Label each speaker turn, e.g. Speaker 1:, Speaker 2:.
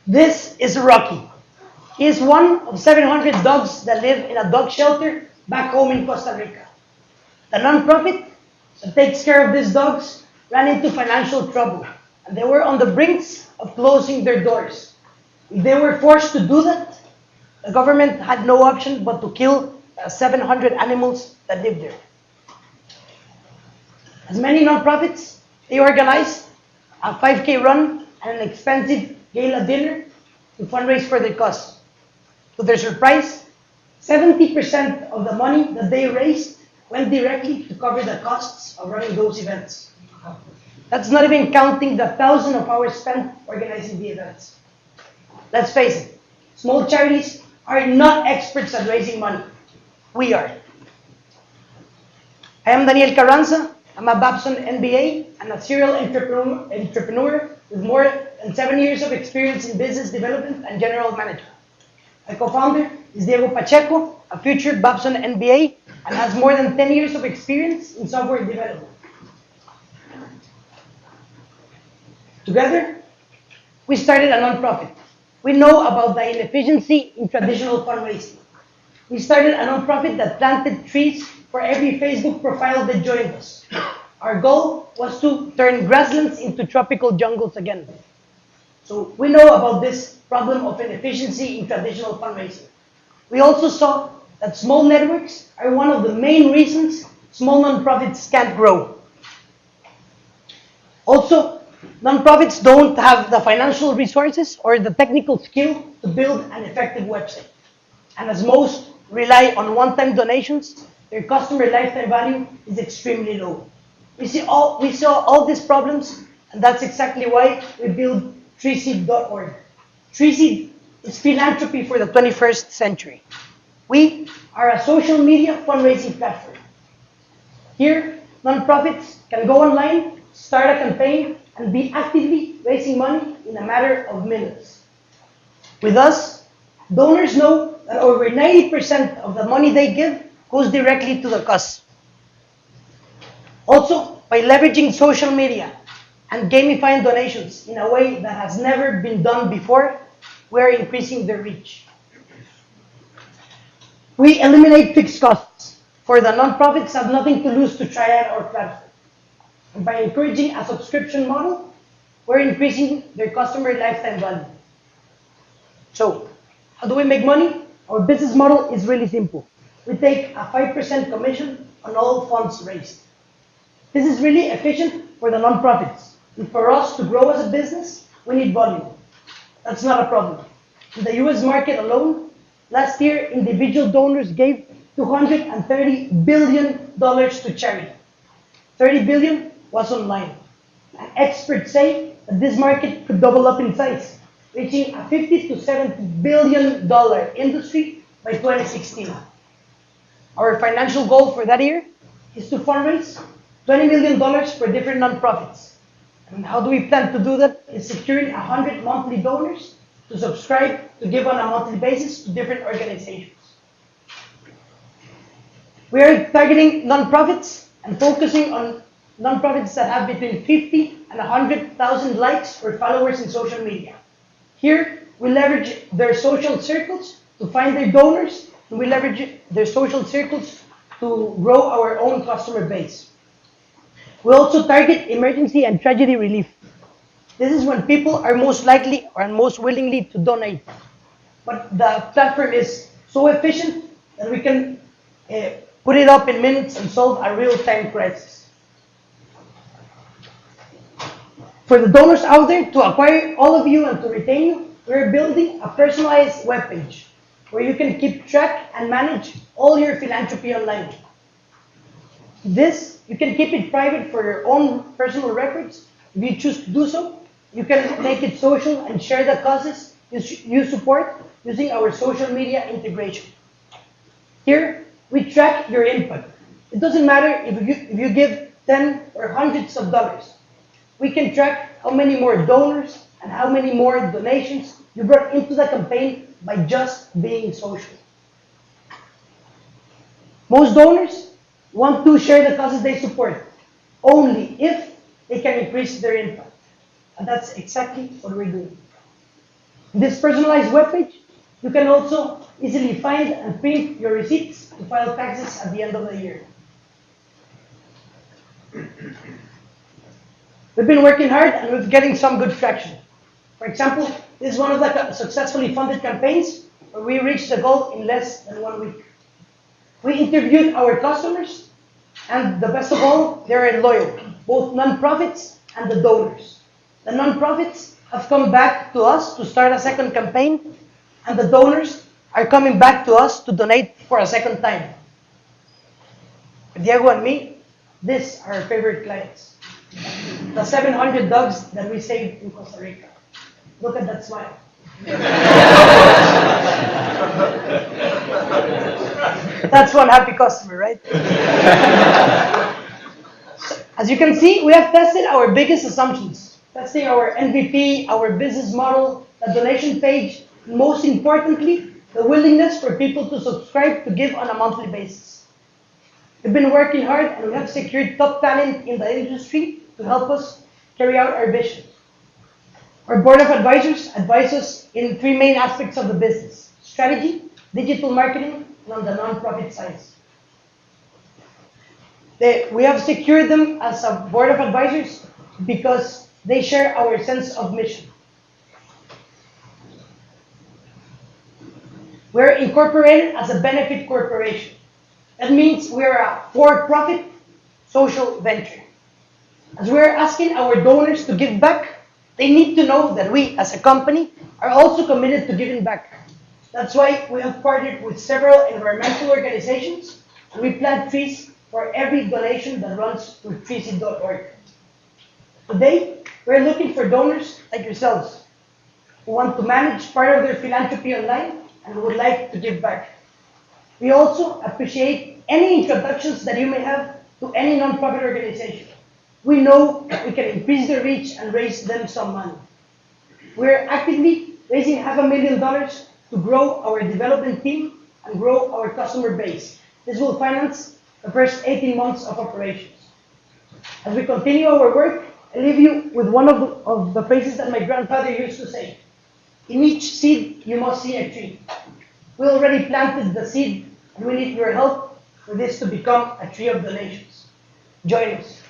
Speaker 1: This is Rocky. He is one of 700 dogs that live in a dog shelter back home in Costa Rica. The nonprofit that takes care of these dogs ran into financial trouble, and they were on the brinks of closing their doors. If they were forced to do that, the government had no option but to kill 700 animals that lived there. As many nonprofits, they organized a 5K run and an expensive gala dinner to fundraise for their cause. To their surprise, 70% of the money that they raised went directly to cover the costs of running those events. That's not even counting the thousands of hours spent organizing the events. Let's face it, small charities are not experts at raising money. We are. I am Daniel Carranza. I'm a Babson MBA and a serial entrepreneur with more than 7 years of experience in business development and general management. My co-founder is Diego Pacheco, a future Babson MBA, and has more than 10 years of experience in software development. Together, we started a nonprofit. We know about the inefficiency in traditional fundraising. We started a nonprofit that planted trees for every Facebook profile that joined us. Our goal was to turn grasslands into tropical jungles again. So we know about this problem of inefficiency in traditional fundraising. We also saw that small networks are one of the main reasons small nonprofits can't grow. Also, nonprofits don't have the financial resources or the technical skill to build an effective website. And as most rely on one-time donations, their customer lifetime value is extremely low. We saw all these problems, and that's exactly why we built treeseed.org. Treeseed is philanthropy for the 21st century. We are a social media fundraising platform. Here, nonprofits can go online, start a campaign, and be actively raising money in a matter of minutes. With us, donors know that over 90% of the money they give goes directly to the cause. Also, by leveraging social media and gamifying donations in a way that has never been done before, we're increasing their reach. We eliminate fixed costs, for the nonprofits have nothing to lose to try out our platform. And by encouraging a subscription model, we're increasing their customer lifetime value. So, how do we make money? Our business model is really simple. We take a 5% commission on all funds raised. This is really efficient for the nonprofits. And for us to grow as a business, we need volume. That's not a problem. In the US market alone, last year, individual donors gave $230 billion to charity. 30 billion was online. And experts say that this market could double up in size, reaching a $50 to $70 billion industry by 2016. Our financial goal for that year is to fundraise $20 million for different nonprofits. And how do we plan to do that? Is securing 100 monthly donors to subscribe to give on a monthly basis to different organizations. We are targeting nonprofits and focusing on nonprofits that have between 50 and 100,000 likes or followers in social media. Here, we leverage their social circles to find their donors, and we leverage their social circles to grow our own customer base. We also target emergency and tragedy relief. This is when people are most likely or most willingly to donate. But the platform is so efficient that we can put it up in minutes and solve a real-time crisis. For the donors out there, to acquire all of you and to retain you, we're building a personalized webpage where you can keep track and manage all your philanthropy online. This, you can keep it private for your own personal records. If you choose to do so, you can make it social and share the causes you support using our social media integration. Here, we track your impact. It doesn't matter if you give 10 or hundreds of dollars. We can track how many more donors and how many more donations you brought into the campaign by just being social. Most donors want to share the causes they support only if they can increase their impact. And that's exactly what we're doing. In this personalized webpage, you can also easily find and print your receipts to file taxes at the end of the year. We've been working hard and we're getting some good traction. For example, this is one of the successfully funded campaigns where we reached the goal in less than 1 week. We interviewed our customers, and the best of all, they're loyal, both nonprofits and the donors. The nonprofits have come back to us to start a second campaign, and the donors are coming back to us to donate for a second time. Diego and me, these are our favorite clients. The 700 dogs that we saved in Costa Rica. Look at that smile. That's one happy customer, right? As you can see, we have tested our biggest assumptions, testing our MVP, our business model, the donation page, and most importantly, the willingness for people to subscribe to give on a monthly basis. We've been working hard and we have secured top talent in the industry to help us carry out our vision. Our board of advisors advise us in 3 main aspects of the business: strategy, digital marketing, and on the nonprofit side. We have secured them as a board of advisors because they share our sense of mission. We're incorporated as a benefit corporation. That means we're a for-profit social venture. As we're asking our donors to give back, they need to know that we, as a company, are also committed to giving back. That's why we have partnered with several environmental organizations, and we plant trees for every donation that runs through treeseed.org. Today, we're looking for donors like yourselves who want to manage part of their philanthropy online and who would like to give back. We also appreciate any introductions that you may have to any nonprofit organization. We know we can increase their reach and raise them some money. We're actively raising $500,000 to grow our development team and grow our customer base. This will finance the first 18 months of operations. As we continue our work, I leave you with one of the phrases that my grandfather used to say. In each seed, you must see a tree. We already planted the seed, and we need your help for this to become a tree of donations. Join us.